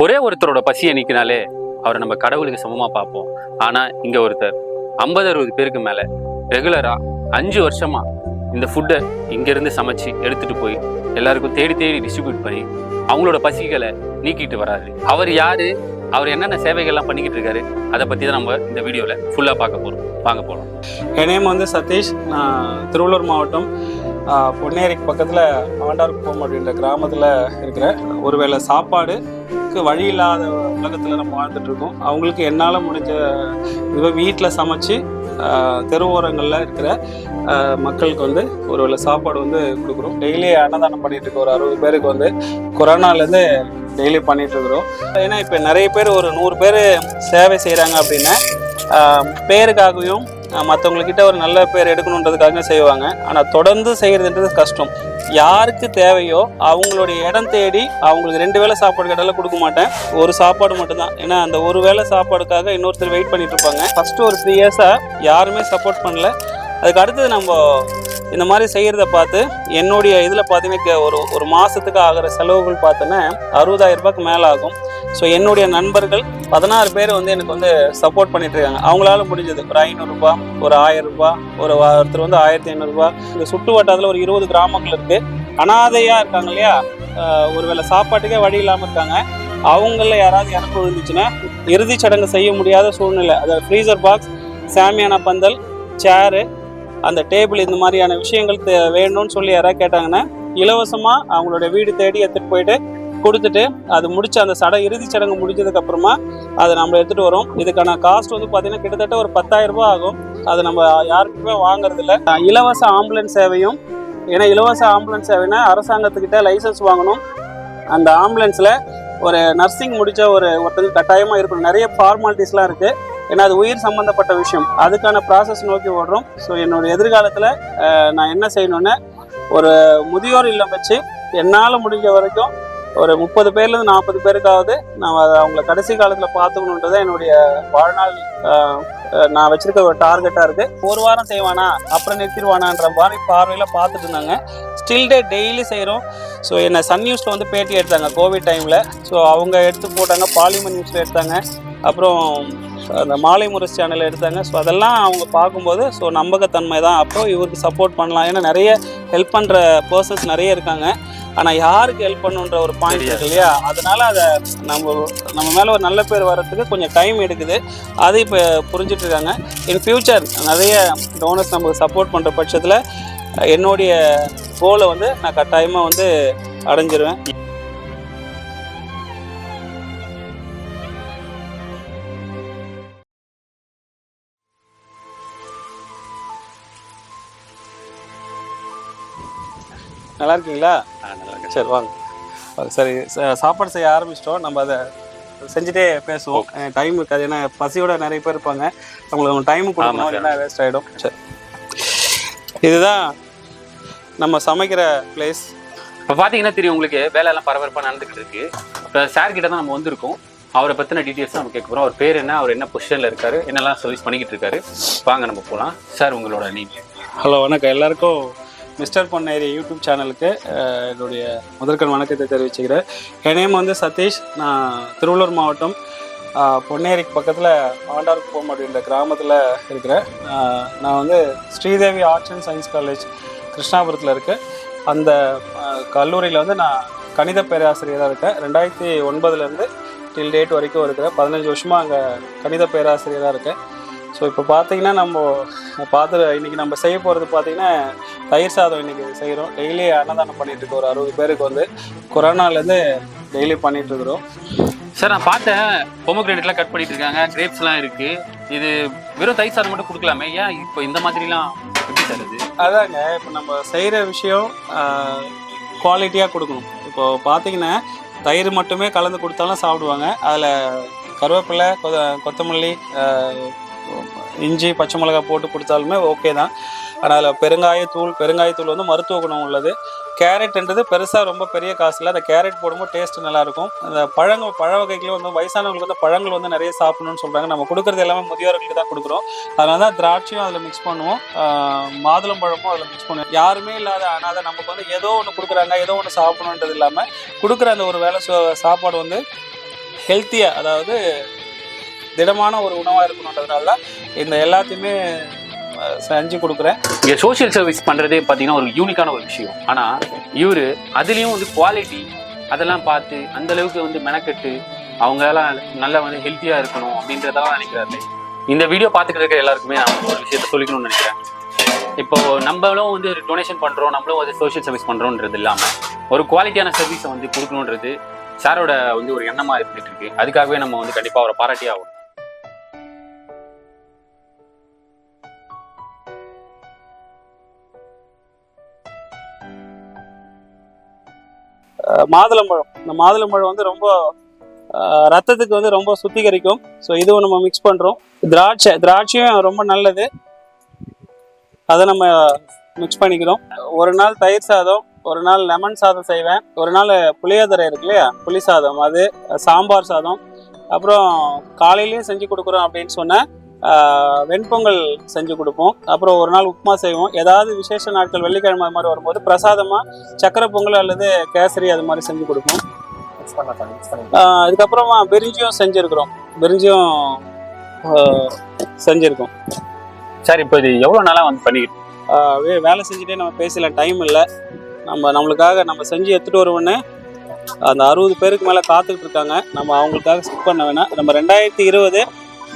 ஒரே ஒருத்தரோட பசியை நீக்கினாலே அவரை நம்ம கடவுளுக்கு சமமா பார்ப்போம். ஆனா இங்க ஒருத்தர் 50-60 பேருக்கு மேல ரெகுலரா 5 வருஷமா இந்த ஃபுட்டை இங்கிருந்து சமைச்சு எடுத்துட்டு போய் எல்லாருக்கும் தேடி தேடி டிஸ்ட்ரிபியூட் பண்ணி அவங்களோட பசிகளை நீக்கிட்டு வராரு. அவர் யாரு, அவர் என்னென்ன சேவைகள்லாம் பண்ணிக்கிட்டு இருக்காரு, அதை பற்றி தான் நம்ம இந்த வீடியோவில் ஃபுல்லாக பார்க்க போகிறோம். வாங்க போகலாம். என் நேம் வந்து சதீஷ். நான் திருவள்ளூர் மாவட்டம் பொன்னேரிக்கு பக்கத்தில் ஆண்டார்குப்பம் அப்படின்ற கிராமத்தில் இருக்கிறேன். ஒருவேளை சாப்பாடுக்கு வழி இல்லாத உலகத்தில் நம்ம வாழ்ந்துட்டுருக்கோம். அவங்களுக்கு என்னால் முடிஞ்ச இதுவே வீட்டில் சமைச்சு தெருவோரங்களில் இருக்கிற மக்களுக்கு வந்து ஒருவேளை சாப்பாடு வந்து கொடுக்குறோம். டெய்லி அன்னதானம் பண்ணிட்டு இருக்க ஒரு 60 பேருக்கு வந்து கொரோனாலேருந்து டெய்லி பண்ணிட்டு இருக்கிறோம். ஏன்னா இப்போ நிறைய பேர் ஒரு 100 பேர் சேவை செய்கிறாங்க அப்படின்னா பேருக்காகவும் மற்றவங்கக்கிட்ட ஒரு நல்ல பேர் எடுக்கணுன்றதுக்காக செய்வாங்க. ஆனால் தொடர்ந்து செய்கிறதுன்றது கஷ்டம். யாருக்கு தேவையோ அவங்களுடைய இடம் தேடி அவங்களுக்கு 2 வேளை சாப்பாடு கேட்டாலும் கொடுக்க மாட்டேன், ஒரு சாப்பாடு மட்டும்தான். ஏன்னா அந்த ஒரு வேளை சாப்பாடுக்காக இன்னொருத்தர் வெயிட் பண்ணிட்டு இருப்பாங்க. ஃபஸ்ட்டு ஒரு 3 இயர்ஸாக யாருமே சப்போர்ட் பண்ணல. அதுக்கு அடுத்தது நம்ம இந்த மாதிரி செய்கிறத பார்த்து என்னுடைய இதில் பார்த்தீங்கன்னா ஒரு மாதத்துக்கு ஆகிற செலவுகள் பார்த்தோன்னா 60,000 ரூபாய்க்கு மேலே ஆகும். ஸோ என்னுடைய நண்பர்கள் 16 பேர் வந்து எனக்கு வந்து சப்போர்ட் பண்ணிட்டு இருக்காங்க. அவங்களால முடிஞ்சது ஒரு 500 ரூபாய், ஒரு 1000 ரூபாய், ஒருத்தர் வந்து 1500 ரூபாய். இந்த சுட்டு வட்டாரத்தில் ஒரு 20 கிராமங்கள் இருக்குது. அனாதையாக இருக்காங்க இல்லையா, ஒருவேளை சாப்பாட்டுக்கே வழி இல்லாமல் இருக்காங்க. அவங்கள யாராவது இறப்பு விழுந்துச்சுன்னா இறுதி சடங்கு செய்ய முடியாத சூழ்நிலை, அதாவது ஃப்ரீசர் பாக்ஸ், சாமியான பந்தல், சேரு, அந்த டேபிள், இந்த மாதிரியான விஷயங்கள் வேணும்னு சொல்லி யாராவது கேட்டாங்கன்னா இலவசமாக அவங்களுடைய வீடு தேடி எடுத்துகிட்டு போயிட்டு கொடுத்துட்டு அது முடிச்சு அந்த இறுதி சடங்கு முடிஞ்சதுக்கு அப்புறமா அதை நம்ம எடுத்துகிட்டு வரோம். இதுக்கான காஸ்ட் வந்து பார்த்தீங்கன்னா கிட்டத்தட்ட ஒரு 10,000 ரூபாய் ஆகும். அது நம்ம யாருக்குமே வாங்குறது இல்லை. இலவச ஆம்புலன்ஸ் சேவையும், ஏன்னா இலவச ஆம்புலன்ஸ் சேவைனா அரசாங்கத்துக்கிட்ட லைசன்ஸ் வாங்கணும். அந்த ஆம்புலன்ஸில் ஒரு நர்சிங் முடித்த ஒருத்தருக்கு கட்டாயமாக இருக்கணும். நிறைய ஃபார்மாலிட்டிஸ்லாம் இருக்குது. ஏன்னா அது உயிர் சம்மந்தப்பட்ட விஷயம். அதுக்கான ப்ராசஸ் நோக்கி ஓடுறோம். ஸோ என்னோட எதிர்காலத்தில் நான் என்ன செய்யணுன்னு ஒரு முதியோர் இல்லம் வச்சு என்னால் முடிஞ்ச வரைக்கும் ஒரு 30 பேர்லேருந்து 40 பேருக்காவது நான் அவங்கள கடைசி காலத்தில் பார்த்துக்கணுன்றது என்னுடைய வாழ்நாள் நான் வச்சிருக்க ஒரு டார்கெட்டாக இருக்குது. ஒரு வாரம் செய்வானா அப்புறம் நிறுத்திடுவானான்ற மாதிரி பார்வையில் பார்த்துட்டு இருந்தாங்க. ஸ்டில் டெய்லி செய்கிறோம். ஸோ என்னை சன் நியூஸில் வந்து பேட்டி எடுத்தாங்க கோவிட் டைமில். ஸோ அவங்க எடுத்து போட்டாங்க, பாலிமர் நியூஸில் எடுத்தாங்க, அப்புறம் அந்த மாலை முரசு சேனலில் எடுத்தாங்க. ஸோ அதெல்லாம் அவங்க பார்க்கும்போது ஸோ நம்பகத்தன்மை தான். அப்புறம் இவருக்கு சப்போர்ட் பண்ணலாம். ஏன்னா நிறைய ஹெல்ப் பண்ணுற பர்சன்ஸ் நிறைய இருக்காங்க. ஆனால் யாருக்கு ஹெல்ப் பண்ணுன்ற ஒரு பாயிண்ட் இருக்கு இல்லையா, அதனால அதை நம்ம மேலே ஒரு நல்ல பேர் வர்றதுக்கு கொஞ்சம் டைம் எடுக்குது. அது இப்போ புரிஞ்சுட்டு இருக்காங்க. இன் ஃபியூச்சர் நிறைய டோனர்ஸ் நமக்கு சப்போர்ட் பண்ணுற பட்சத்தில் என்னுடைய கோலை வந்து நான் கட்டாயமாக வந்து அடைஞ்சிருவேன். நல்லா இருக்கீங்களா? நல்லா இருக்கு. சரி வாங்க. சரி, சாப்பாடு செய்ய ஆரம்பிச்சிட்டோம். நம்ம அதை செஞ்சுட்டே பேசுவோம். டைம் இருக்காது, ஏன்னா பசியோட நிறைய பேர் இருப்பாங்க. அவங்களுக்கு டைமு கொடுக்கணும், இல்லைன்னா வேஸ்ட் ஆகிடும். சரி, இதுதான் நம்ம சமைக்கிற பிளேஸ். இப்போ பார்த்தீங்கன்னா தெரியும் உங்களுக்கு, வேலையெல்லாம் பரபரப்பாக நடந்துக்கிட்டு இருக்கு. இப்போ சார் கிட்ட தான் நம்ம வந்திருக்கோம். அவரை பற்றின டீட்டெயில்ஸ் நம்ம கேட்க போகிறோம். அவர் பேர் என்ன, அவர் என்ன பொசிஷனில் இருக்காரு, என்னெல்லாம் சர்வீஸ் பண்ணிக்கிட்டு இருக்காரு, வாங்க நம்ம போகலாம். சார் உங்களோட நீங்கள். ஹலோ, வணக்கம் எல்லாருக்கும். மிஸ்டர் பொன்னேரி யூடியூப் சேனலுக்கு என்னுடைய முதற்கண் வணக்கத்தை தெரிவிச்சுக்கிறேன். என் நேம் வந்து சதீஷ். நான் திருவள்ளூர் மாவட்டம் பொன்னேரிக்கு பக்கத்தில் ஆண்டார்குப்பம் அப்படின்ற கிராமத்தில் இருக்கிறேன். நான் வந்து Sridevi arts and science college கிருஷ்ணாபுரத்தில் இருக்கேன். அந்த கல்லூரியில் வந்து நான் கணித பேராசிரியராக இருக்கேன். 2009 டில் டேட் வரைக்கும் இருக்கிறேன். 15 வருஷமாக அங்கே கணித பேராசிரியராக இருக்கேன். ஸோ இப்போ பார்த்தீங்கன்னா நம்ம இன்றைக்கி நம்ம செய்ய போகிறது பார்த்தீங்கன்னா தயிர் சாதம் இன்றைக்கி செய்கிறோம். டெய்லி அன்னதானம் பண்ணிகிட்ருக்கோம். ஒரு 60 பேருக்கு வந்து கொரோனாலேருந்து டெய்லி பண்ணிகிட்ருக்குறோம். சார் நான் பார்த்தேன், பொமோகிரானேட்லாம் கட் பண்ணிட்டு இருக்காங்க, கிரேப்ஸ்லாம் இருக்குது. இது வெறும் தயிர் சாதம் மட்டும் கொடுக்கலாமே, ஏன் இப்போ இந்த மாதிரிலாம் எப்படி தருது? அதாங்க, இப்போ நம்ம செய்கிற விஷயம் குவாலிட்டியாக கொடுக்கணும். இப்போது பார்த்தீங்கன்னா தயிர் மட்டுமே கலந்து கொடுத்தாலும் சாப்பிடுவாங்க. அதில் கருவேப்பிலை, கொத்தமல்லி, இஞ்சி, பச்சை மிளகாய் போட்டு கொடுத்தாலுமே ஓகே தான். ஆனால் அதில் பெருங்காயத்தூள் வந்து மருத்துவ குணம் உள்ளது. கேரட்ன்றது பெருசாக ரொம்ப பெரிய காசு இல்லை. அந்த கேரட் போடும்போது டேஸ்ட்டு நல்லாயிருக்கும். அந்த பழ வகைகளும் வந்து வயசானவங்களுக்கு வந்து பழங்கள் வந்து நிறைய சாப்பிடணும்னு சொல்கிறாங்க. நம்ம கொடுக்குறது எல்லாமே முதியோர்களுக்கு தான் கொடுக்குறோம். அதனால தான் திராட்சையும் அதில் மிக்ஸ் பண்ணுவோம், மாதுளம்பழமும் அதில் மிக்ஸ் பண்ணுவோம். யாருமே இல்லாத அனாதை நமக்கு வந்து ஏதோ ஒன்று கொடுக்குறாங்க, ஏதோ ஒன்று சாப்பிடணுன்றது இல்லாமல் கொடுக்குற அந்த ஒரு வேளை சாப்பாடு வந்து ஹெல்த்தியாக, அதாவது திடமான ஒரு உணவாக இருக்கணுன்றதுனால தான் இந்த எல்லாத்தையுமே செஞ்சு கொடுக்குறேன். இங்கே சோஷியல் சர்வீஸ் பண்ணுறதே பார்த்தீங்கன்னா ஒரு யூனிக்கான ஒரு விஷயம். ஆனால் இவர் அதுலேயும் வந்து குவாலிட்டி அதெல்லாம் பார்த்து அந்தளவுக்கு வந்து மெனக்கெட்டு அவங்களாம் நல்லா வந்து ஹெல்த்தியாக இருக்கணும் அப்படின்றதெல்லாம் நினைக்கிறாரு. இந்த வீடியோ பார்த்துக்கிட்டு இருக்க எல்லாருக்குமே நான் ஒரு விஷயத்த சொல்லிக்கணும்னு நினைக்கிறேன். இப்போ நம்மளும் வந்து ஒரு டொனேஷன் பண்ணுறோம், நம்மளும் வந்து சோஷியல் சர்வீஸ் பண்ணுறோன்றது இல்லாமல் ஒரு குவாலிட்டியான சர்வீஸை வந்து கொடுக்கணுன்றது சாரோட வந்து ஒரு எண்ணமாக இருந்துட்டு இருக்கு. அதுக்காகவே நம்ம வந்து கண்டிப்பாக அவரை பாராட்டி ஆகணும். மாதுளம்பழம், இந்த மாதுளம்பழம் வந்து ரொம்ப ரத்தத்துக்கு வந்து ரொம்ப சுத்திகரிக்கும். ஸோ இதுவும் நம்ம மிக்ஸ் பண்ணுறோம். திராட்சையும் ரொம்ப நல்லது, அதை நம்ம மிக்ஸ் பண்ணிக்கிறோம். ஒரு நாள் தயிர் சாதம், ஒரு நாள் லெமன் சாதம் செய்வேன், ஒரு நாள் புளியோதரை இருக்கு இல்லையா, புளி சாதம், அது சாம்பார் சாதம், அப்புறம் காலையிலையும் செஞ்சு கொடுக்குறோம் அப்படின்னு சொன்னால் வெண்பொங்கல் செஞ்சு கொடுப்போம். அப்புறம் ஒரு நாள் உப்புமா செய்வோம். ஏதாவது விசேஷ நாட்கள் வெள்ளிக்கிழமை அது மாதிரி வரும்போது பிரசாதமாக சக்கரை பொங்கல் அல்லது கேசரி அது மாதிரி செஞ்சு கொடுப்போம். அதுக்கப்புறமா பிரிஞ்சியும் செஞ்சுருக்கிறோம், பிரிஞ்சியும் செஞ்சுருக்கோம். சார் இப்போ இது எவ்வளோ நாளாக வந்து பண்ணிக்கிட்டு வேலை செஞ்சுட்டே நம்ம பேசலாம், டைம் இல்லை. நம்மளுக்காக நம்ம செஞ்சு எடுத்துகிட்டு வருவோன்னு அந்த 60 பேருக்கு மேலே காத்துக்கிட்டு இருக்காங்க. நம்ம அவங்களுக்காக ஸ்கிப் பண்ண வேணாம். நம்ம 2020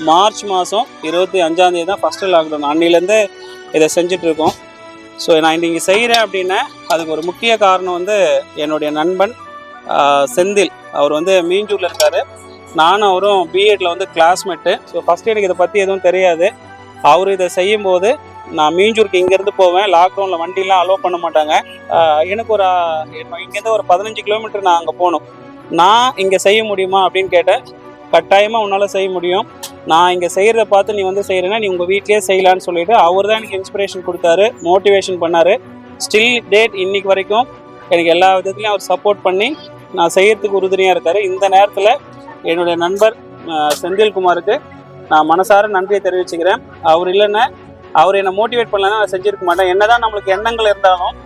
மார்ச் மாதம் 25ஆம் தேதி தான் ஃபஸ்ட்டு லாக்டவுன். அன்னிலேருந்து இதை செஞ்சிட்ருக்கோம். ஸோ நான் இன்றைக்கி செய்கிறேன் அப்படின்னா அதுக்கு ஒரு முக்கிய காரணம் வந்து என்னுடைய நண்பன் செந்தில். அவர் வந்து மீஞ்சூரில் இருக்கார், நானும் அவரும் பிஎட்ல வந்து கிளாஸ்மேட்டு. ஸோ ஃபஸ்ட்டு எனக்கு இதை பற்றி எதுவும் தெரியாது. அவர் இதை செய்யும்போது நான் மீஞ்சூருக்கு இங்கேருந்து போவேன், லாக்டவுனில் வண்டிலாம் அலோவ் பண்ண மாட்டாங்க. எனக்கு ஒரு இங்கேருந்து ஒரு 15 கிலோமீட்டர் நான் அங்கே போகணும். நான் இங்கே செய்ய முடியுமா அப்படின்னு கேட்டேன். கட்டாயமாக உன்னால் செய்ய முடியும், நான் இங்கே செய்கிறத பார்த்து நீ வந்து செய்கிறேன்னா நீ உங்கள் வீட்லேயே செய்யலான்னு சொல்லிட்டு அவர் தான் எனக்கு இன்ஸ்பிரேஷன் கொடுத்தாரு, மோட்டிவேஷன் பண்ணார். ஸ்டில் டேட் இன்னைக்கு வரைக்கும் எனக்கு எல்லா விதத்துலையும் அவர் சப்போர்ட் பண்ணி நான் செய்கிறதுக்கு உறுதுணையாக இருக்கார். இந்த நேரத்தில் என்னுடைய நண்பர் செந்தில்குமாருக்கு நான் மனசார நன்றியை தெரிவிச்சுக்கிறேன். அவர் இல்லைன்னா, அவர் என்னை மோட்டிவேட் பண்ணலன்னா நான் செஞ்சுருக்க மாட்டேன். என்னதான் நம்மளுக்கு எண்ணங்கள் இருந்தாலும்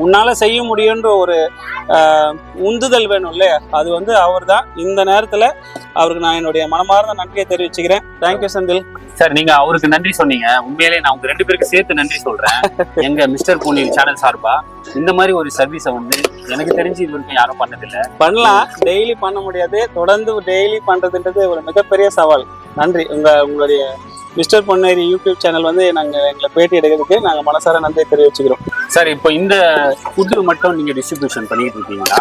உன்னால் செய்ய முடியுன்ற ஒரு உந்துதல் வேணும் இல்லையா, அது வந்து அவர் தான். இந்த நேரத்தில் அவருக்கு நான் என்னுடைய மனமார்ந்த நன்றியை தெரிவிச்சுக்கிறேன். Thank you Senthil sir. நீங்க அவருக்கு நன்றி சொன்னீங்க, உண்மையிலே நான் உங்க 2 பேருக்கு சேர்த்து நன்றி சொல்றேன். எங்க மிஸ்டர் பொன்னியின் சேனல் சார்பா இந்த மாதிரி ஒரு சர்வீஸை வந்து எனக்கு தெரிஞ்சு இது வரைக்கும் யாரும் பண்ணதில்லை. பண்ணலாம், டெய்லி பண்ண முடியாது, தொடர்ந்து டெய்லி பண்றதுன்றது ஒரு மிகப்பெரிய சவால். நன்றி. உங்களுடைய மிஸ்டர் பொன்னேரி யூடியூப் சேனல் வந்து எங்களை பேட்டி எடுக்கிறதுக்கு நாங்கள் மனசார நன்றியை தெரிவிச்சுக்கிறோம். சார் இப்போ இந்த ஃபுட்டு மட்டும் நீங்க டிஸ்ட்ரிபியூஷன் பண்ணிட்டு இருக்கீங்களா,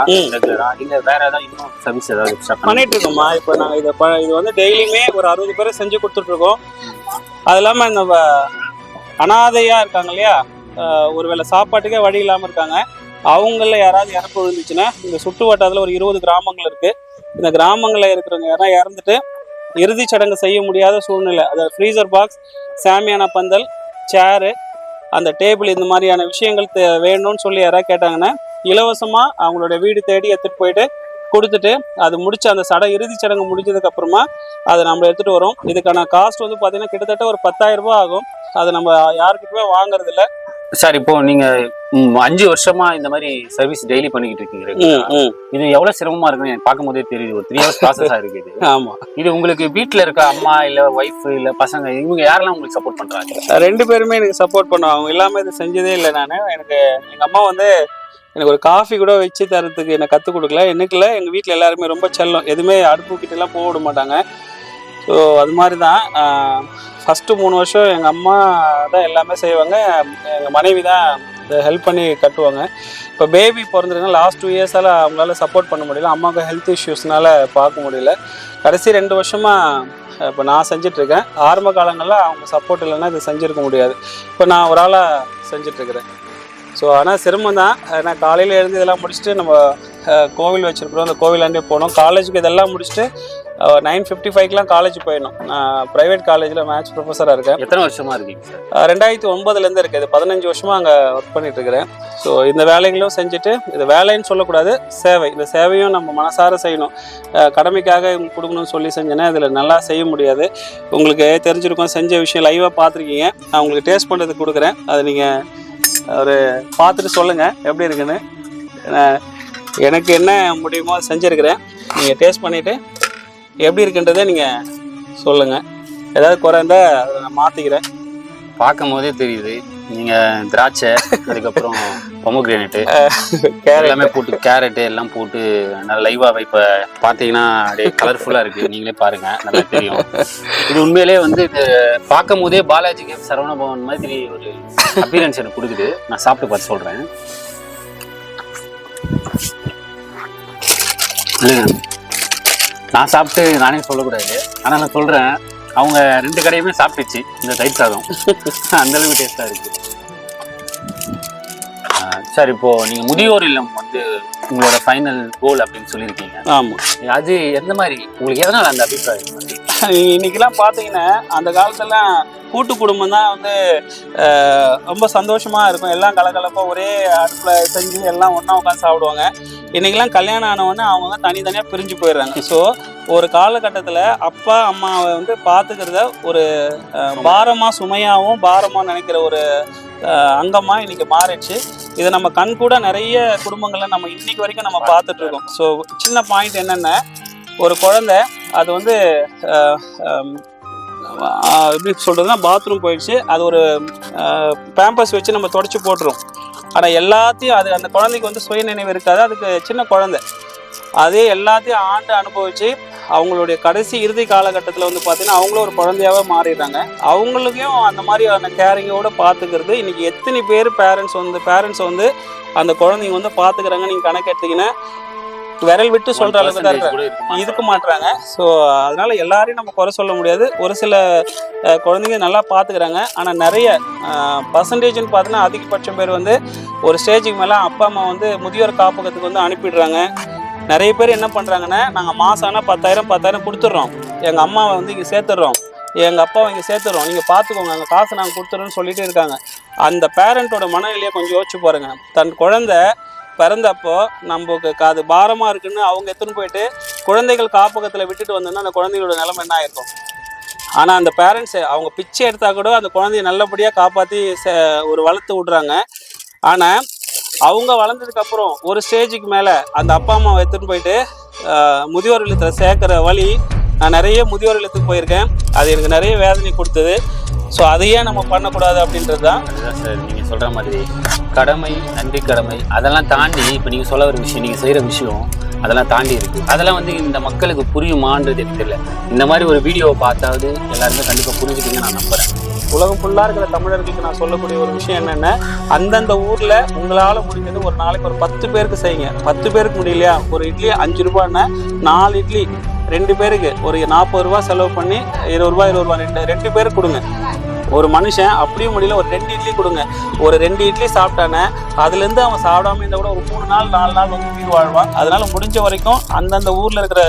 இல்ல வேற ஏதாவது இன்னும் சர்வீஸ் ஏதாவது பண்ணிட்டு இருக்கோமா? இப்போ நாங்கள் இது வந்து டெய்லியுமே ஒரு 60 பேரை செஞ்சு கொடுத்துட்டு இருக்கோம். அது இல்லாமல் இந்த அனாதையா இருக்காங்க இல்லையா, ஒருவேளை சாப்பாட்டுக்கே வழி இல்லாமல் இருக்காங்க, அவங்கள யாராவது இறப்பு விழுந்துச்சுன்னா இந்த சுற்று வட்டாரத்தில் ஒரு 20 கிராமங்கள் இருக்கு. இந்த கிராமங்களில் இருக்கிறவங்க யாராவது இறந்துட்டு இறுதி சடங்கு செய்ய முடியாத சூழ்நிலை, அதாவது ஃப்ரீசர் பாக்ஸ், சாமியான பந்தல், சேரு, அந்த டேபிள், இந்த மாதிரியான விஷயங்கள் வேணும்னு சொல்லி யாராவது கேட்டாங்கன்னா இலவசமாக அவங்களோட வீடு தேடி எடுத்துகிட்டு போயிட்டு கொடுத்துட்டு அது முடிச்சு அந்த இறுதி சடங்கு முடிஞ்சதுக்கு அப்புறமா அதை நம்ம எடுத்துகிட்டு வரோம். இதுக்கான காஸ்ட் வந்து பார்த்தீங்கன்னா கிட்டத்தட்ட ஒரு 10,000 ரூபாய் ஆகும். அதை நம்ம யாருக்கிட்டமே வாங்குறது இல்லை. சார் இப்போ நீங்க 5 வருஷமா இந்த மாதிரி சர்வீஸ் டெய்லி பண்ணிக்கிட்டு இருக்கீங்க. இது எவ்வளவு சிரமமா இருக்குன்னு எனக்கு பார்க்கும் போதே தெரியுது. ஒரு 3 hours ப்ராசஸா இருக்குது. ஆமா. இது உங்களுக்கு வீட்டுல இருக்க அம்மா இல்ல ஒய்ஃப் இல்ல பசங்க இவங்க யாரெல்லாம் உங்களுக்கு சப்போர்ட் பண்றாங்க? 2 பேருமே எனக்கு சப்போர்ட் பண்ணுவாங்க. அவங்க இல்லாம இது செஞ்சதே இல்லை. எனக்கு எங்க அம்மா வந்து எனக்கு ஒரு காஃபி கூட வச்சு தரத்துக்கு என்னை கற்றுக் கொடுக்கல. எனக்குல எங்கள் வீட்டில் எல்லாருமே ரொம்ப செல்லம், எதுவுமே அடுப்பு கிட்டலாம் போக விட மாட்டாங்க. ஸோ அது மாதிரி தான் ஃபஸ்ட்டு 3 வருஷம் எங்கள் அம்மா தான் எல்லாமே செய்வாங்க, எங்கள் மனைவி தான் இதை ஹெல்ப் பண்ணி கட்டுவாங்க. இப்போ பேபி பிறந்திருக்காங்க, லாஸ்ட் 2 இயர்ஸால் அவங்களால சப்போர்ட் பண்ண முடியல, அம்மாவுக்கு ஹெல்த் இஷ்யூஸ்னால பார்க்க முடியல. கடைசி 2 வருஷமாக இப்போ நான் செஞ்சிட்ருக்கேன். ஆரம்ப காலங்களில் அவங்க சப்போர்ட் இல்லைன்னா இதை செஞ்சுருக்க முடியாது. இப்போ நான் ஒரு ஆளாக செஞ்சிட்ருக்கிறேன். ஸோ ஆனால் சிரமம் தான். ஏன்னா காலையில் எழுந்து இதெல்லாம் முடிச்சுட்டு நம்ம கோவில் வச்சுருக்குறோம், அந்த கோவிலாண்டே போகணும். காலேஜுக்கு இதெல்லாம் முடிச்சுட்டு 9:55 காலேஜ் போயிடணும். நான் ப்ரைவேட் காலேஜில் மேத்ஸ் ப்ரொஃபஸராக இருக்கேன். எத்தனை வருஷமாக இருக்கீங்க சார்? 2009 இருக்குது. 15 வருஷமாக அங்கே ஒர்க் பண்ணிகிட்ருக்கிறேன். ஸோ இந்த வேலைகளும் செஞ்சுட்டு, இது வேலைன்னு சொல்லக்கூடாது, சேவை, இந்த சேவையும் நம்ம மனசார செய்யணும். கடமைக்காக கொடுக்கணும்னு சொல்லி செஞ்சேன்னா இதில் நல்லா செய்ய முடியாது. உங்களுக்கு தெரிஞ்சிருக்கும், செஞ்ச விஷயம் லைவாக பார்த்துருக்கீங்க. நான் உங்களுக்கு டேஸ்ட் பண்ணுறதுக்கு கொடுக்குறேன், அதை நீங்கள் ஒரு பார்த்துட்டு சொல்லுங்கள் எப்படி இருக்குன்னு. எனக்கு என்ன முடியுமோ செஞ்சுருக்கிறேன், நீங்கள் டேஸ்ட் பண்ணிவிட்டு எப்படி இருக்குன்றதை நீங்கள் சொல்லுங்கள். ஏதாவது குறை இருந்தால் அதை நான் மாற்றிக்கிறேன். பார்க்கும் போதே தெரியுது நீங்கள் திராட்சை, அதுக்கப்புறம் பொமோகிரானேட்டு எல்லாமே போட்டு, கேரட்டு எல்லாம் போட்டு நல்லா லைவாக இப்போ பார்த்தீங்கன்னா அப்படியே கலர்ஃபுல்லாக இருக்குது. நீங்களே பாருங்கள், நல்லா தெரியும். இது உண்மையிலே வந்து இது பார்க்கும் போதே பாலாஜி கேப் சரவண பவன் மாதிரி ஒரு அப்பியரன்ஸ் எனக்கு கொடுக்குது. நான் சாப்பிட்டு பார்த்து சொல்கிறேன். இல்லைங்க, நான் சாப்பிட்டு நானே சொல்லக்கூடாது, ஆனால் நான் சொல்கிறேன், அவங்க 2 கடையுமே சாப்பிட்டுச்சு இந்த தயிர் சாதம். அந்த அளவுக்கு டேஸ்டா இருக்கு. சார், இப்போ நீங்க முதியோர் இல்லம் வந்து உங்களோட ஃபைனல் கோல் அப்படின்னு சொல்லியிருக்கீங்க. ஆமா, அது எந்த மாதிரி உங்களுக்கு எதனால அந்த அபிப்பிராயம்? இன்னைக்கெல்லாம் பார்த்தீங்கன்னா அந்த காலத்துலாம் கூட்டு குடும்பம் தான் வந்து ரொம்ப சந்தோஷமா இருக்கும். எல்லாம் கலகலப்பாக ஒரே அடுப்பில் செஞ்சு எல்லாம் ஒன்றா உட்காந்து சாப்பிடுவாங்க. இன்னைக்கெல்லாம் கல்யாணம் ஆனவொடனே அவங்க தனித்தனியாக பிரிஞ்சு போயிடுறாங்க. ஸோ ஒரு காலகட்டத்தில் அப்பா அம்மாவை வந்து பார்த்துக்கிறத ஒரு பாரமாக, சுமையாகவும் பாரமாக நினைக்கிற ஒரு அங்கமாக இன்னைக்கு மாறிடுச்சு. இதை நம்ம கண் கூட நிறைய குடும்பங்களை நம்ம இன்னைக்கு வரைக்கும் நம்ம பார்த்துட்டு இருக்கோம். ஸோ சின்ன பாயிண்ட் என்னென்ன, ஒரு குழந்தை அது வந்து எப்படி சொல்கிறதுனா பாத்ரூம் போயிடுச்சு, அது ஒரு பேம்பஸ் வச்சு நம்ம தொடச்சி போட்டுரும். ஆனால் எல்லாத்தையும் அது அந்த குழந்தைக்கு வந்து சுய நினைவு இருக்காது. அதுக்கு சின்ன குழந்தை அதே எல்லாத்தையும் ஆண்டு அனுபவிச்சு அவங்களுடைய கடைசி இறுதி காலகட்டத்தில் வந்து பார்த்தீங்கன்னா அவங்களும் ஒரு குழந்தையாவே மாறிடுறாங்க. அவங்களுக்கும் அந்த மாதிரியான கேரிங்கோடு பார்த்துக்கிறது இன்னைக்கு எத்தனை பேர் பேரண்ட்ஸ் வந்து அந்த குழந்தைங்க வந்து பார்த்துக்கிறாங்க. நீங்கள் கணக்கு எடுத்தீங்கன்னா விரல் விட்டு சொல்கிற அளவுக்கு தான் இருக்க மாட்டுறாங்க. ஸோ அதனால எல்லாரையும் நம்ம குறை சொல்ல முடியாது. ஒரு சில குழந்தைங்க நல்லா பார்த்துக்கிறாங்க. ஆனால் நிறைய பர்சன்டேஜ்னு பார்த்தீங்கன்னா அதிகபட்சம் பேர் வந்து ஒரு ஸ்டேஜுக்கு மேலே அப்பா அம்மா வந்து முதியோர் காப்பகத்துக்கு வந்து அனுப்பிடுறாங்க. நிறைய பேர் என்ன பண்ணுறாங்கன்னா, நாங்கள் மாதம் ஆனால் 10,000 கொடுத்துட்றோம், எங்கள் அம்மாவை வந்து இங்கே சேர்த்துடுறோம், எங்கள் அப்பாவை இங்கே சேர்த்துடுறோம், நீங்கள் பார்த்துக்கோங்க, அங்கே காசு நாங்கள் கொடுத்துட்றோன்னு சொல்லிட்டு இருக்காங்க. அந்த பேரண்ட்டோட மனநிலையை கொஞ்சம் யோசிச்சு பாருங்க. தன் குழந்தை பிறந்தப்போ நமக்கு அது பாரமாக இருக்குன்னு அவங்க எடுத்துன்னு போயிட்டு குழந்தைகள் காப்பகத்தில் விட்டுட்டு வந்தோன்னா அந்த குழந்தைகளோட நிலைமை என்ன ஆயிருக்கும். ஆனால் அந்த பேரண்ட்ஸு அவங்க பிச்சை எடுத்தால் கூட அந்த குழந்தைய நல்லபடியாக காப்பாற்றி ஒரு வளர்த்து விட்றாங்க. ஆனால் அவங்க வளர்ந்ததுக்கப்புறம் ஒரு ஸ்டேஜுக்கு மேலே அந்த அப்பா அம்மாவை எடுத்துன்னு போயிட்டு முதியோர் இல்லத்தில் சேர்க்குற வழி, நான் நிறைய முதியோர் இல்லத்துக்கு போயிருக்கேன், அது எனக்கு நிறைய வேதனை கொடுத்தது. ஸோ அதையே நம்ம பண்ணக்கூடாது அப்படின்றது தான். அதுதான் சார் நீங்கள் சொல்கிற மாதிரி கடமை, நன்றி கடமை, அதெல்லாம் தாண்டி இப்போ நீங்கள் சொல்ல ஒரு விஷயம், நீங்கள் செய்கிற விஷயம் அதெல்லாம் தாண்டி இருக்குது. அதெல்லாம் வந்து இந்த மக்களுக்கு புரியுமான்றது எனக்கு தெரியல. இந்த மாதிரி ஒரு வீடியோவை பார்த்தாவது எல்லாருமே கண்டிப்பாக புரிஞ்சுக்கிங்க நான் நம்புகிறேன். உலகம் ஃபுல்லாக இருக்கிற தமிழர்களுக்கு நான் சொல்லக்கூடிய ஒரு விஷயம் என்னென்னா, அந்தந்த ஊரில் உங்களால் முடிஞ்சது ஒரு நாளைக்கு ஒரு 10 பேருக்கு செய்யுங்க. 10 பேருக்கு முடியலையா, ஒரு இட்லி 5 ரூபான்னா 4 இட்லி 2 பேருக்கு ஒரு 40 ரூபா செலவு பண்ணி 20 ரூபா 2 பேருக்கு கொடுங்க. ஒரு மனுஷன் அப்படியும் முடியல ஒரு 2 இட்லி கொடுங்க. ஒரு 2 இட்லி சாப்பிட்டானே அதுலேருந்து அவன் சாப்பிடாம இருந்தால் கூட ஒரு 3 நாள் 4 நாள் வந்து உயிர் வாழ்வான். அதனால முடிஞ்ச வரைக்கும் அந்தந்த ஊரில் இருக்கிற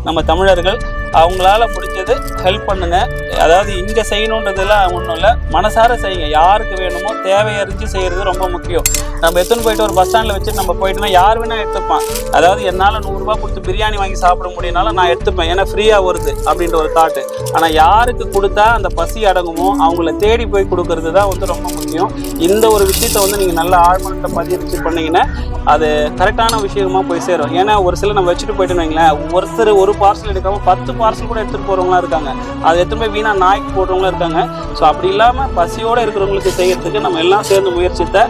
நம்ம தமிழர்கள் அவங்களால முடிஞ்சது ஹெல்ப் பண்ணுங்க. அதாவது இங்கே செய்யணுன்றதெல்லாம் ஒன்றும் இல்லை, மனசார செய்யுங்க. யாருக்கு வேணுமோ தேவையறிஞ்சு செய்கிறது ரொம்ப முக்கியம். நம்ம எடுத்துன்னு போயிட்டு ஒரு பஸ் ஸ்டாண்டில் வச்சுட்டு நம்ம போயிட்டோம்னா யார் வேணால் எடுத்துப்பான். அதாவது என்னால் 100 ரூபா கொடுத்து பிரியாணி வாங்கி சாப்பிட முடியும்னாலும் நான் எடுத்துப்பேன், ஏன்னா ஃப்ரீயாக வருது அப்படின்ற ஒரு தாட்டு. ஆனால் யாருக்கு கொடுத்தா அந்த பசி அடங்குமோ அவங்கள தேடி போய் கொடுக்கறது தான் வந்து ரொம்ப முக்கியம். இந்த ஒரு விஷயத்தை வந்து நீங்கள் நல்ல ஆழ்மனத்தை பதிவு பண்ணீங்கன்னா அது கரெக்டான விஷயமா போய் சேரும். ஏன்னா ஒரு சில நம்ம வச்சுட்டு போயிட்டு வைங்களேன், ஒருத்தர் ஒரு பார்சல் எடுக்காமல் 10 பார்சல் கூட எடுத்துகிட்டு போகிறவங்களாம் இருக்காங்க. அதை எடுத்துகிட்டு போய் வீணாக நாய்க்கு போடுறவங்களும் இருக்காங்க. ஸோ அப்படி இல்லாமல் பசியோடு இருக்கிறவங்களுக்கு செய்யறதுக்கு நம்ம எல்லாம் சேர்ந்து முயற்சித்த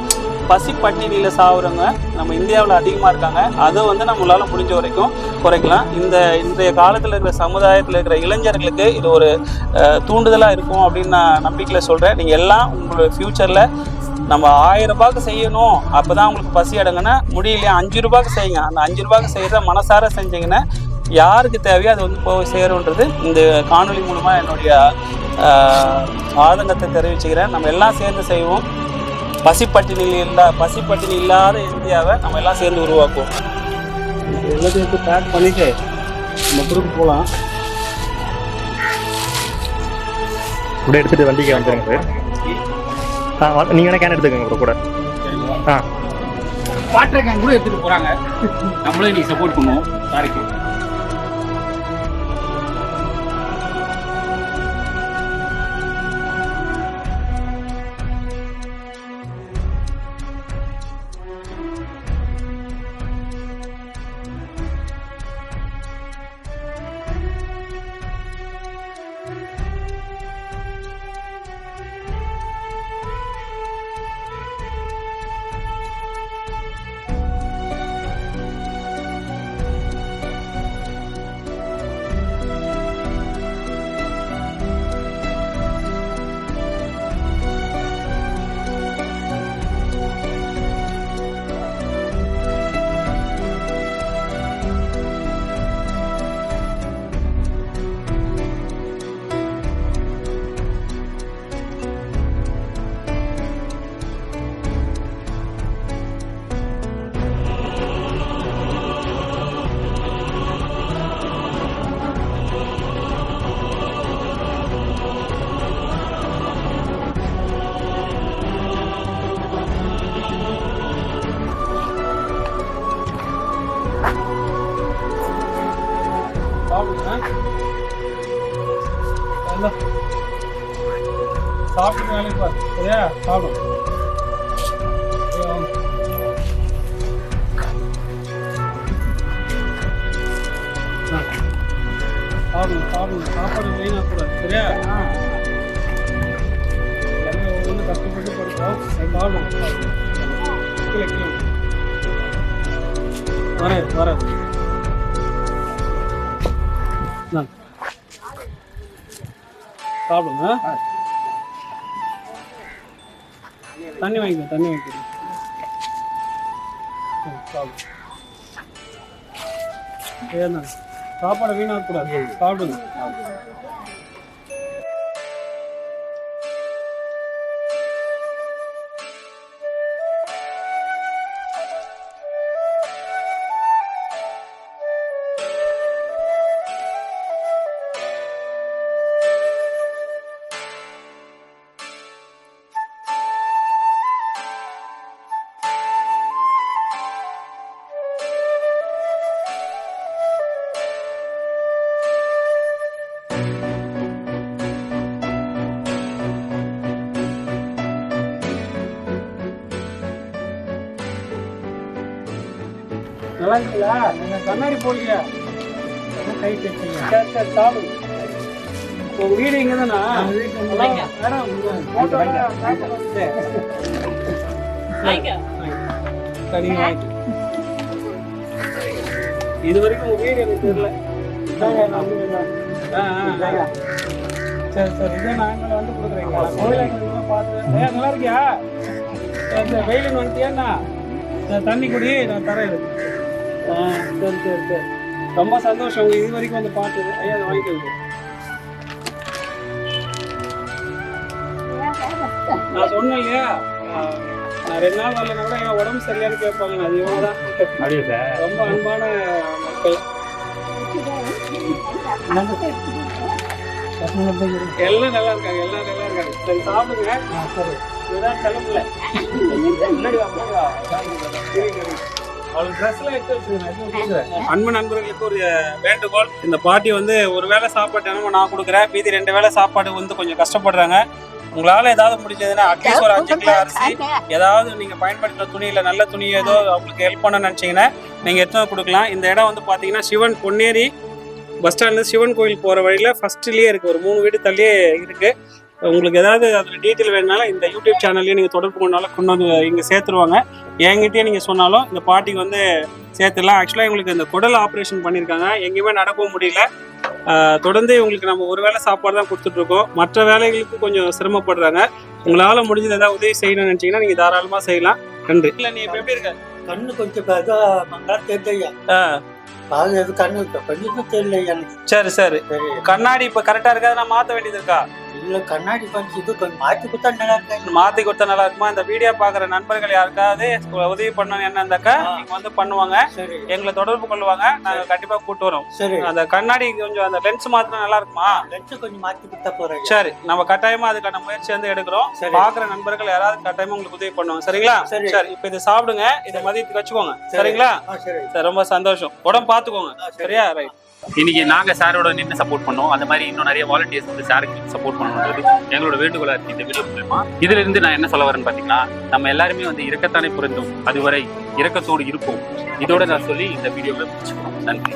பசி பட்டினியில் சாகுறவங்க நம்ம இந்தியாவில் அதிகமாக இருக்காங்க. அதை வந்து நம்மளால் முடிஞ்ச வரைக்கும் குறைக்கலாம். இன்றைய காலத்தில் இருக்கிற சமுதாயத்தில் இருக்கிற இளைஞர்களுக்கு இது ஒரு தூண்டுதலாக இருக்கும் அப்படின்னு நான் நம்பிக்கையில் சொல்கிறேன். நீங்கள் எல்லாம் உங்களோட ஃப்யூச்சரில் நம்ம 1000 ரூபாய்க்கு செய்யணும், அப்போ தான் உங்களுக்கு பசி அடங்குன்னா முடியலையா 5 ரூபாய்க்கு செய்யுங்க. அந்த 5 ரூபாய்க்கு செய்கிறத மனசார செஞ்சிங்கன்னா யாருக்கு தேவையோ அது வந்து போய் சேரும்ன்றது இந்த காணொலி மூலமாக என்னுடைய ஆதங்கத்தை தெரிவிச்சுக்கிறேன். நம்ம எல்லாம் சேர்ந்து செய்வோம். பசிப்பட்டினி இல்லாத இந்தியாவை நம்ம எல்லாம் சேர்ந்து உருவாக்குவோம். எல்லாத்தையும் எடுத்து பேக் பண்ணிட்டு நம்ம குரூப் போகலாம். கூட எடுத்துகிட்டு வண்டிக்கு வந்துடுங்க சார். நீங்கள் வேணா கேன் எடுத்துக்கோங்க கூட. வாட்டர் கேன் கூட எடுத்துகிட்டு போகிறாங்க. நம்மளே நீங்கள் சப்போர்ட் பண்ணுவோம் சாரிக்கு. சாப்பிட்டு வேலைக்கு பாரு சரியா? சாப்பிடும் சாப்பிடும் சாப்பாடு வீணாக கூடாது சரியா? எல்லாமே ஒவ்வொன்று கஷ்டப்பட்டு படித்தோம். சாப்பிடும் கீழே கீழே வர சாப்பிடுங்க. தண்ணி வாங்கிக்கோ தண்ணி வாங்கிக்கோ. சாப்பிடும் சாப்பாடை வீணாக கூடாது சாப்பிடுங்க. நல்லா இருக்குங்களா? நீங்கள் கண்ணாடி போடலையா? கை தைச்சிங்க. சரி சரி சாப்பிடுங்க. உங்கள் வீடு இங்கே தானா? இது வரைக்கும் உங்கள் வீடு எனக்கு தெரியல. சரி சரி இதே நாங்கள் வந்து கொடுக்குறீங்களா? கோயிலுக்கு பார்த்து நல்லா இருக்கியா? சரி சரி வெயிலுன்னு வந்துட்டியாண்ணா? தண்ணி குடி நான் தரேன் இருக்கு. சரி சரி சரி ரொம்ப சந்தோஷம் உங்க இது வரைக்கும் வந்து பார்த்தது. ஐயா அதை வாங்கிக்கோங்க. நான் சொன்னேன் இல்லையா நான் 2 நாள் வரலன்னா கூட என் உடம்பு சரியானு கேட்பாங்க. அது இவங்க தான் ரொம்ப அன்பான மக்கள். எல்லாம் நல்லா இருக்காங்க எல்லாம் நல்லா இருக்காங்க. சரி சாப்பிடுங்க. சரி இதுதான் கிளம்பல முன்னாடி அன்பு நண்பர்களுக்கு ஒரு வேண்டுகோள். இந்த பாட்டி வந்து ஒரு வேளை சாப்பாடு என்னமோ நான் கொடுக்குறேன், மீதி 2 வேளை சாப்பாடு வந்து கொஞ்சம் கஷ்டப்படுறாங்க. உங்களால ஏதாவது முடிஞ்சதுன்னா அட்லீஸ்ட் ஒரு 5 கிலோ அரிசி ஏதாவது நீங்க பயன்படுத்துற துணியில நல்ல துணி ஏதோ அவங்களுக்கு ஹெல்ப் பண்ண நினைச்சீங்கன்னா நீங்க எடுத்து கொடுக்கலாம். இந்த இடம் வந்து பாத்தீங்கன்னா சிவன் பொன்னேரி பஸ் ஸ்டாண்ட்ல சிவன் கோயில் போற வழியில ஃபர்ஸ்ட்லயே இருக்கு. ஒரு 3 வீடு தள்ளியே இருக்கு. உங்களுக்கு ஏதாவது அதில் டீட்டெயில் வேணுனாலும் இந்த யூடியூப் சேனல்லையும் நீங்கள் தொடர்பு கொண்டாலும் கொண்டு வந்து இங்கே சேர்த்துருவாங்க. என்கிட்டயே நீங்கள் சொன்னாலும் இந்த பாட்டிக்கு வந்து சேர்த்துடலாம். ஆக்சுவலாக இவங்களுக்கு இந்த குடல் ஆப்ரேஷன் பண்ணியிருக்காங்க, எங்கேயுமே நடக்கவும் முடியல. தொடர்ந்து இவங்களுக்கு நம்ம ஒரு வேளை சாப்பாடு தான் கொடுத்துட்ருக்கோம். மற்ற வேலைகளுக்கு கொஞ்சம் சிரமப்படுறாங்க. உங்களால் முடிஞ்சது ஏதாவது உதவி செய்யணும்னு நினச்சிங்கன்னா நீங்கள் தாராளமாக செய்யலாம். நன்றி. இல்லை நீ இப்போ எப்படி இருக்க? கண்ணு கொஞ்சம் தெரியலையா? கண்ணு கொஞ்சம் தெரியல எனக்கு. சரி சரி கண்ணாடி இப்போ கரெக்டாக இருக்காது, நான் மாற்ற வேண்டியது இருக்கா? இல்ல கண்ணாடி கொஞ்சம் மாத்தி கொடுத்தா நல்லா இருக்கு. மாத்தி கொடுத்தா நல்லா இருக்குமா? இந்த வீடியோ பாக்குற நண்பர்கள் யாருக்காவது உதவி பண்ணணும் என்ன இருந்தாக்கா நீங்க வந்து பண்ணுவாங்க, எங்களை தொடர்பு கொள்வாங்க, நாங்க கண்டிப்பா கூட்டு வரோம். சரி அந்த கண்ணாடி கொஞ்சம் அந்த லென்ஸ் மாத்தினா நல்லா இருக்குமா? லென்ஸ் கொஞ்சம் மாத்தி கொடுத்தா போறேன். சரி நம்ம கட்டாயமா அதுக்கான முயற்சி வந்து எடுக்கிறோம். பாக்குற நண்பர்கள் யாராவது கட்டாயமா உங்களுக்கு உதவி பண்ணுவாங்க. சரிங்களா? சரி இப்ப இதை சாப்பிடுங்க, இதை மதியத்துக்கு வச்சுக்கோங்க. சரிங்களா? சரி ரொம்ப சந்தோஷம். உடம்பு பாத்துக்கோங்க. சரியா? ரைட். இன்னைக்கு நாங்க சாரோட நின்று சப்போர்ட் பண்ணோம். அந்த மாதிரி இன்னும் நிறைய வாலண்டியர்ஸ் வந்து சாருக்கு சப்போர்ட் பண்ணணுன்றது எங்களோட வேண்டுகோளா இருக்கு இந்த வீடியோ மூலமா. இதுல இருந்து நான் என்ன சொல்ல வரேன்னு பாத்தீங்கன்னா, நம்ம எல்லாருமே வந்து இறக்கத்தானே பிறந்தோம், அதுவரை இரக்கத்தோடு இருப்போம். இதோட நான் சொல்லி இந்த வீடியோவை முடிச்சுக்கிறோம். நன்றி.